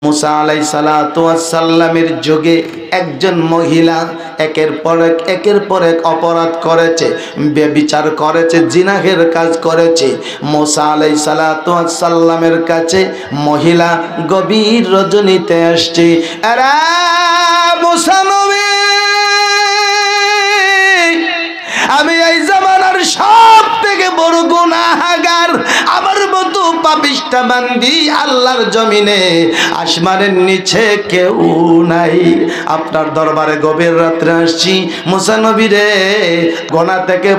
মুসা আলাইহিস সালাতু ওয়াস সালামের যুগে একজন মহিলা একের পর এক অপরাধ করেছে, ব্যভিচার করেছে, জিনাহের কাজ করেছে। মুসা আলাইহিস সালাতু ওয়াস সালামের কাছে মহিলা গভীর রজনীতে আসছে। আরে মুসা নবী, আমি এই জামানার সব থেকে বড় গুনাহগার, আমার মতো পাপিষ্টা বান্দি আল্লাহর জমিনে আসমানের নিচে কেউ নাই। আপনার দরবারে গভীর রাত্রে আসছি। মুসা নবী রে, গুনাহ থেকে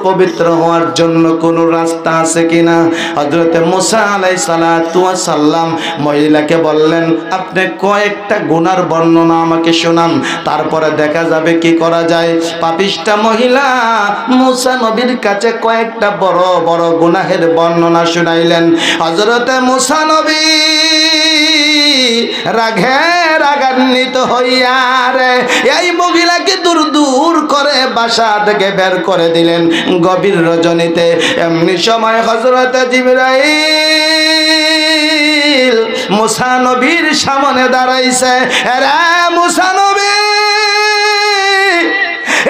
পবিত্র হওয়ার জন্য কোনো রাস্তা আছে কিনা? হযরতে মুসা আলাইহিস সালাতু ওয়াস সালাম মহিলাকে বললেন, আপনি কয়েকটা গুনার বর্ণনা আমাকে শোনান, তারপরে দেখা যাবে কি করা যায়। পাপিষ্টা মহিলা মুসা নবীর কাছে কয়েকটা বড় বড় গুনাহের বর্ণনা শুনাইলেন। হযরতে মুসা নবী রাগান্বিত হইয়া রে এই মহিলাকে দূর করে বাসা থেকে বের করে দিলেন গভীর রজনীতে। এমনি সময় হযরতে জিবরাইল মুসা নবীর সামনে দাঁড়াইছে। রে মুসা নবী,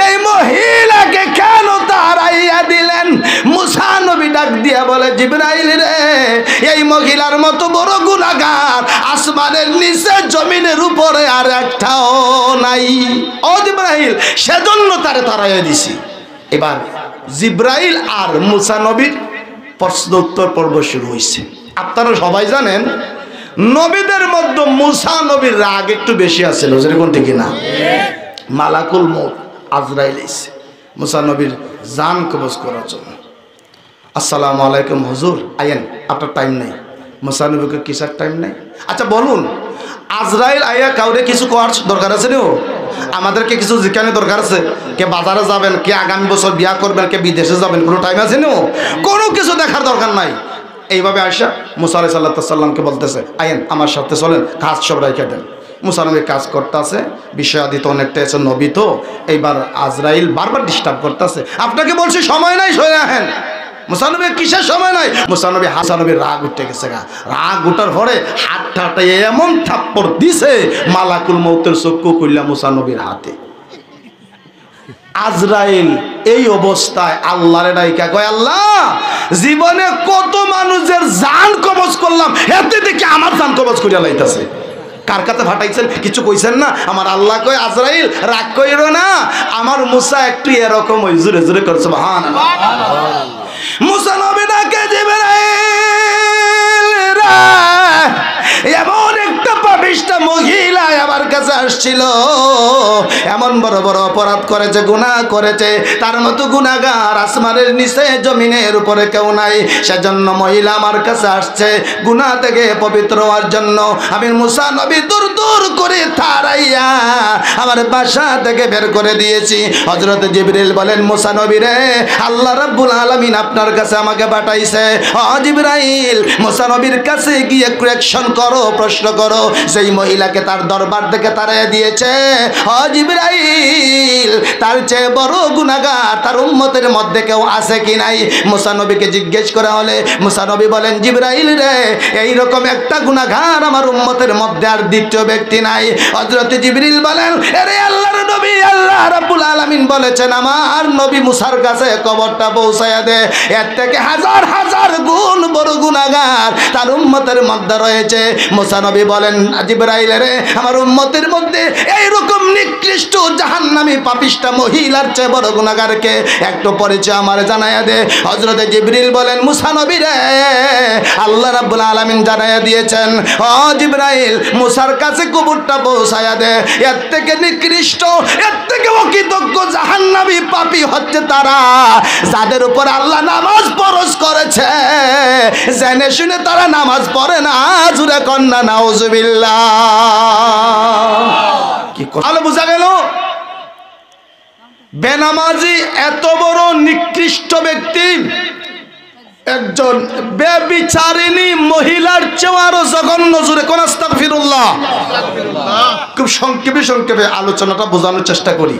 এই মহিলাকে কেন তাড়াইয়া দিলেন? মুসা নবী ডাক দিয়া বলে, জিবরাইল রে, এই মহিলার মতো বড় গুনাহগার আসমানের নিচে জমিনের উপরে আর একটাও নাই। ও জিবরাইল, সেজন্য তারে তাড়াইয়া দিছি। এবার জিবরাইল আর মুসা নবীর প্রশ্ন উত্তর পর্ব শুরু হয়েছে। আপনারা সবাই জানেন নবীদের মধ্যে মুসা নবীর রাগ একটু বেশি আছিল, যেরকম ঠিক না? মালাকুল মউত আজরাইল এসে মুসা নবীর জান কবজ করার জন্য। আসসালামু আলাইকুম হুজুর, আইয়েন, আপনার টাইম নেই। মুসা নবীকে কিসার টাইম নেই? আচ্ছা বলুন, আজরাইল আইয়া কাউরে কিছু করার দরকার আছে না? আমাদেরকে কিছু জিজ্ঞানের দরকার আছে? কে বাজারে যাবেন, কে আগামী বছর বিয়া করবেন, কে বিদেশে যাবেন, কোনো টাইম আছে না? কোনো কিছু দেখার দরকার নাই। এইভাবে আয়সা মুসা আলাইহিস সালামকে বলতেছে, আইয়েন আমার সাথে চলেন, কাজ সব রাইখা দেন। মুসা নবী কাজ করতেছে, বিষয়াদিত অনেকটা এসে নবী তো, এইবার আজরাইল বারবার ডিস্টার্ব করতেছে। আপনাকে বলছি সময় নাই, সরে আহেন। মুসা নবীর কিসের সময় নাই? মুসা নবীর রাগ উঠে গেছে গা। রাগ উঠার পরে হাতটা এমন থাপ্পড় দিছে, মালাকুল মউতের চক্ষু খুললা মুসা নবীর হাতে। আজরাইল এই অবস্থায় আল্লাহরে ডাইকা কয়, আল্লাহ, জীবনে কত মানুষের জান কবজ করলাম, এতে দেখি আমার জান কবজ করিয়া লাইতাছে। কার কাছে ফাটাইছেন কিছু কইছেন না? আমার আল্লাহ কয়, আজরাইল রাগ কইরো না, আমার মুসা একটু এরকম ওই জোরে জোরে করছে। সুবহানাল্লাহ। মুসা নবী ডাকে জিবরাইল, এমন একটা পাপিষ্টা মহিলা আমার কাছে আসছিল, এমন বড় বড় অপরাধ করেছে, গুনাহ করেছে, তার মতো গুনাহগার আসমানের নিচে জমিনের উপরে কেউ নাই। সেজন্য মহিলা আমার কাছে আসছে গুনাহ থেকে পবিত্র হওয়ার জন্য। আমি মুসা নবী দূর করে তাড়াইয়া আমার বাসা থেকে বের করে দিয়েছি। হযরত জিবরিল বলেন, মুসা নবী রে, আল্লাহ রাব্বুল আলামিন আপনার কাছে আমাকে পাঠাইছে। ও জিবরাইল, মুসা নবীর কাছে গিয়ে কোয়েকশন করো, প্রশ্ন করো, সেই মহিলাকে তার দরবার থেকে তাড়াইয়া দিয়েছে। ও জিবরাইল, তার চেয়ে বড় গুনাহগার তার উম্মতের মধ্যে কেউ আছে কি নাই? মুসা নবীকে জিজ্ঞেস করা হলে মুসা নবী বলেন, জিবরাইল রে, এইরকম একটা গুনাহগার আমার উম্মতের মধ্যে আর দ্বিতীয় ব্যক্তি নাই। হযরত জিবরিল বলেন, আরে আল্লাহর নবী, আল্লাহ রাব্বুল আলামিন বলেছেন আমার নবী মুসার কাছে খবরটা পৌঁছায়া দে, এর থেকে হাজার হাজার গুণ বড় গুনাহগার তার উম্মতের মধ্যে রয়েছে। মুসা নবী বলেন, জিবরাইল রে, আমার উম্মতের মধ্যে এইরকম নিকৃষ্ট জাহান্নামী পাপিষ্টা মহিলার চেয়ে বড় গুনাহগারকে একটু পরিচয় আমার জানায়া দে। হযরত জিবরিল বলেন, মুসা নবী রে, আল্লাহ রাব্বুল আলামিন জানায়া দিয়েছেন, ও জিবরাইল, মুসার কাছে খবরটা পৌঁছায়া দে, এর থেকে নিকৃষ্ট, এর থেকে অকৃতজ্ঞ জাহান্নামী পাপী হচ্ছে তারা যাদের উপর আল্লাহ নামাজ ফরজ করেছে, জেনে শুনে তারা নামাজ পড়ে না। জুরে কন্না নাউজুবিল্লাহ। কি কথা বোঝা গেল? বেনামাজি এত বড় নিকৃষ্ট ব্যক্তি একজন বেবিচারিণী মহিলার চেয়ে আরো জঘন্য। জোরে কোন আস্তাগফিরুল্লাহ। খুব সংক্ষেপে আলোচনাটা বোঝানোর চেষ্টা করি।